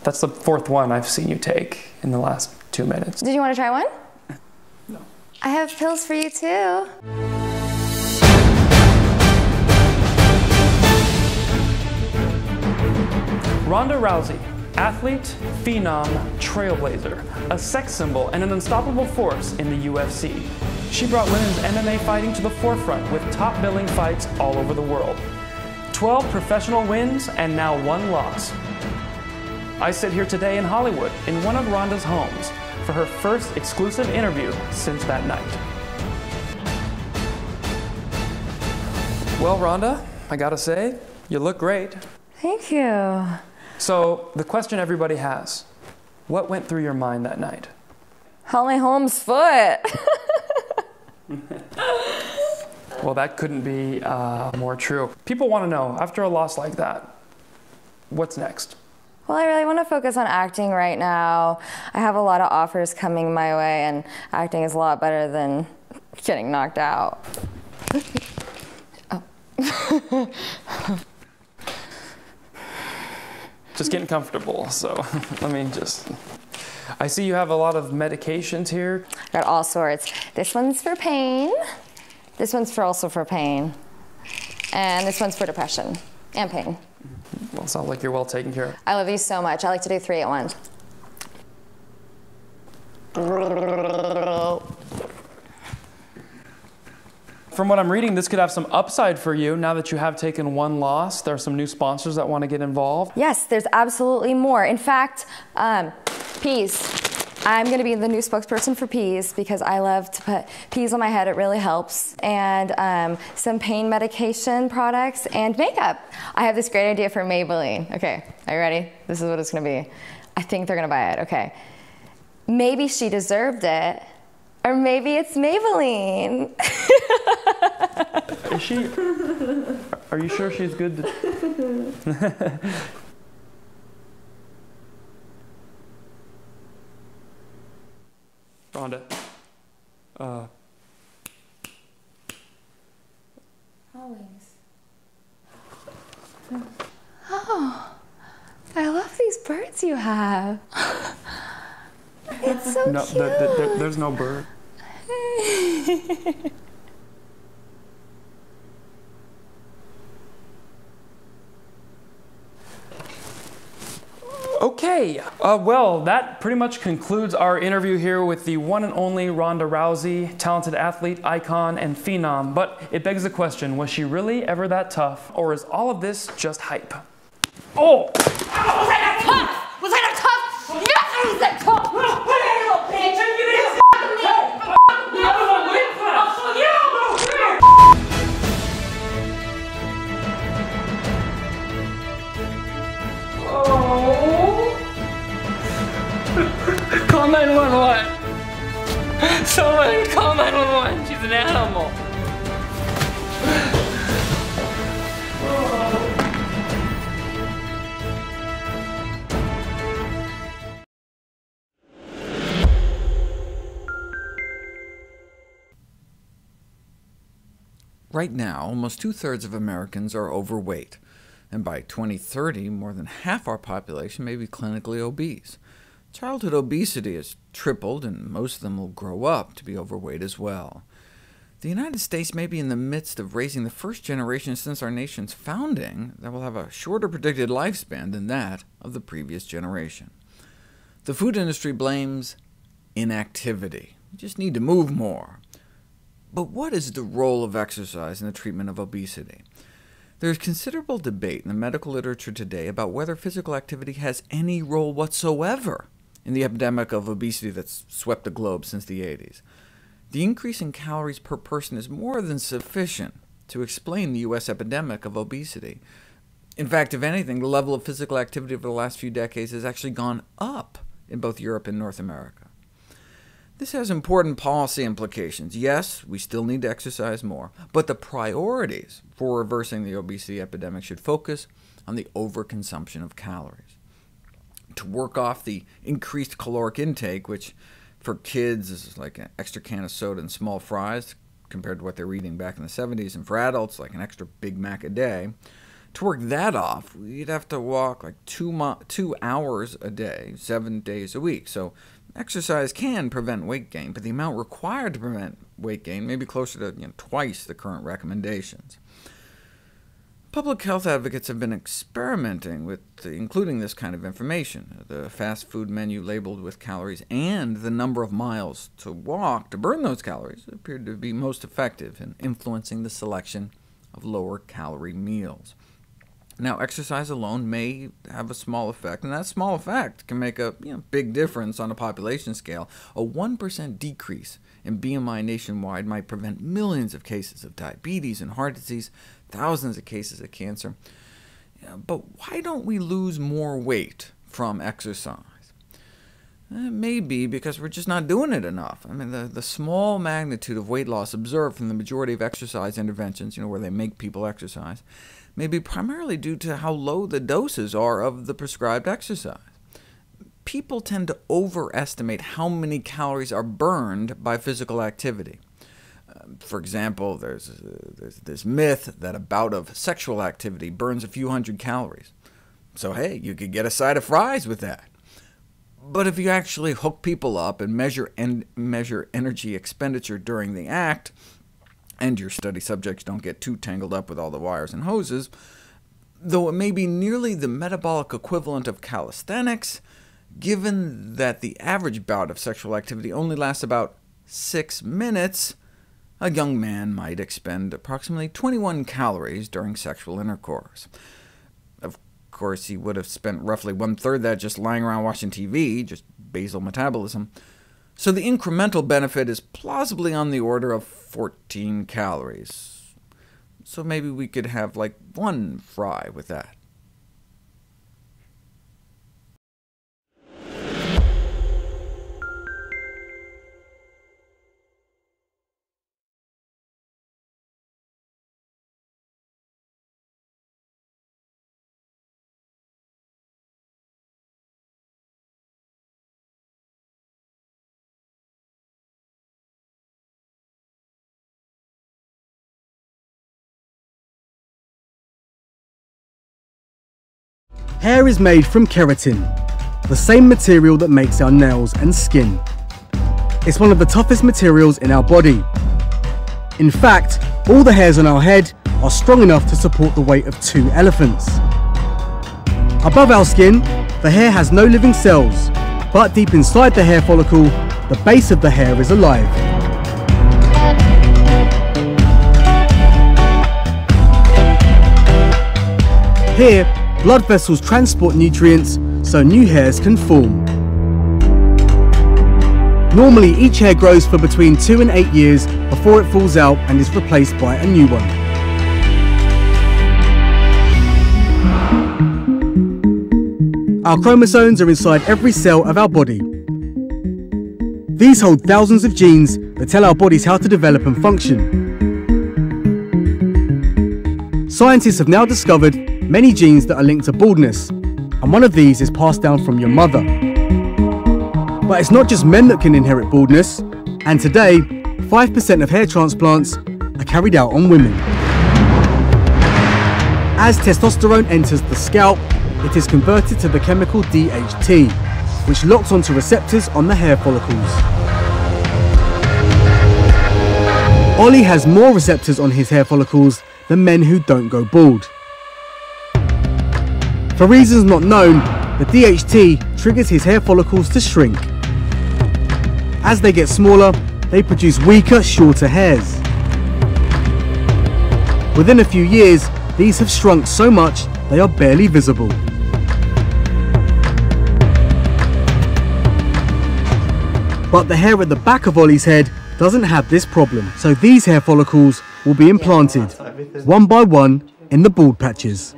That's the fourth one I've seen you take in the last 2 minutes. Did you want to try one? No. I have pills for you too. Ronda Rousey, athlete, phenom, trailblazer, a sex symbol, and an unstoppable force in the UFC. She brought women's MMA fighting to the forefront with top billing fights all over the world. 12 professional wins and now 1 loss. I sit here today in Hollywood in one of Ronda's homes for her first exclusive interview since that night. Well, Ronda, I gotta say, you look great. Thank you. So, the question everybody has, what went through your mind that night? Holly Holmes' foot. Well, that couldn't be more true. People want to know, after a loss like that, what's next? Well, I really want to focus on acting right now. I have a lot of offers coming my way, and acting is a lot better than getting knocked out. Oh. Just getting comfortable, so let me just... I see you have a lot of medications here. Got all sorts. This one's for pain. This one's also for pain. And this one's for depression and pain. Well, it sounds like you're well taken care of. I love you so much. I like to do 3 at once. From what I'm reading, this could have some upside for you now that you have taken 1 loss. There are some new sponsors that want to get involved. Yes, there's absolutely more. In fact, Peas. I'm going to be the new spokesperson for Peas because I love to put peas on my head. It really helps. And some pain medication products and makeup. I have this great idea for Maybelline. Okay, are you ready? This is what it's going to be. I think they're going to buy it. Okay. Maybe she deserved it. Or maybe it's Maybelline. Is she? Are you sure she's good? Ronda. Always. Oh, I love these birds you have. It's so no, cute. There's no bird. Okay, well, that pretty much concludes our interview here with the one and only Ronda Rousey, talented athlete, icon, and phenom. But it begs the question, was she really ever that tough, or is all of this just hype? Oh! Was I not tough? Was I not tough? Yes, I was that tough! What are you, little bitch? Give me this Call 911. Someone call 911. She's an animal. Right now, almost 2/3 of Americans are overweight, and by 2030, more than half our population may be clinically obese. Childhood obesity has tripled, and most of them will grow up to be overweight as well. The United States may be in the midst of raising the first generation since our nation's founding that will have a shorter predicted lifespan than that of the previous generation. The food industry blames inactivity. We just need to move more. But what is the role of exercise in the treatment of obesity? There is considerable debate in the medical literature today about whether physical activity has any role whatsoever in the epidemic of obesity that's swept the globe since the 80s. The increase in calories per person is more than sufficient to explain the U.S. epidemic of obesity. In fact, if anything, the level of physical activity over the last few decades has actually gone up in both Europe and North America. This has important policy implications. Yes, we still need to exercise more, but the priorities for reversing the obesity epidemic should focus on the overconsumption of calories. To work off the increased caloric intake, which for kids is like an extra can of soda and small fries compared to what they were eating back in the 70s, and for adults like an extra Big Mac a day, To work that off, you'd have to walk like 2 hours a day, 7 days a week. So exercise can prevent weight gain, but the amount required to prevent weight gain may be closer to twice the current recommendations. Public health advocates have been experimenting with including this kind of information. The fast food menu labeled with calories and the number of miles to walk to burn those calories appeared to be most effective in influencing the selection of lower-calorie meals. Now, exercise alone may have a small effect, and that small effect can make a big difference on a population scale. A 1% decrease in BMI nationwide might prevent millions of cases of diabetes and heart disease, thousands of cases of cancer. But why don't we lose more weight from exercise? It may be because we're just not doing it enough. I mean, the small magnitude of weight loss observed from the majority of exercise interventions, where they make people exercise, may be primarily due to how low the doses are of the prescribed exercise. People tend to overestimate how many calories are burned by physical activity. For example, there's this myth that a bout of sexual activity burns a few hundred calories. So hey, you could get a side of fries with that. But if you actually hook people up and measure energy expenditure during the act, and your study subjects don't get too tangled up with all the wires and hoses, though it may be nearly the metabolic equivalent of calisthenics, given that the average bout of sexual activity only lasts about 6 minutes, a young man might expend approximately 21 calories during sexual intercourse. Of course, he would have spent roughly 1/3 that just lying around watching TV, just basal metabolism. So the incremental benefit is plausibly on the order of 14 calories. So maybe we could have like 1 fry with that. Hair is made from keratin, the same material that makes our nails and skin. It's one of the toughest materials in our body. In fact, all the hairs on our head are strong enough to support the weight of 2 elephants. Above our skin, the hair has no living cells, but deep inside the hair follicle, the base of the hair is alive. Here, blood vessels transport nutrients so new hairs can form. Normally, each hair grows for between 2 and 8 years before it falls out and is replaced by a new one. Our chromosomes are inside every cell of our body. These hold thousands of genes that tell our bodies how to develop and function. Scientists have now discovered many genes that are linked to baldness, and one of these is passed down from your mother. But it's not just men that can inherit baldness, and today, 5% of hair transplants are carried out on women. As testosterone enters the scalp, it is converted to the chemical DHT, which locks onto receptors on the hair follicles. Ollie has more receptors on his hair follicles than men who don't go bald. For reasons not known, the DHT triggers his hair follicles to shrink. As they get smaller, they produce weaker, shorter hairs. Within a few years, these have shrunk so much they are barely visible. But the hair at the back of Ollie's head doesn't have this problem, so these hair follicles will be implanted, one by one, in the bald patches.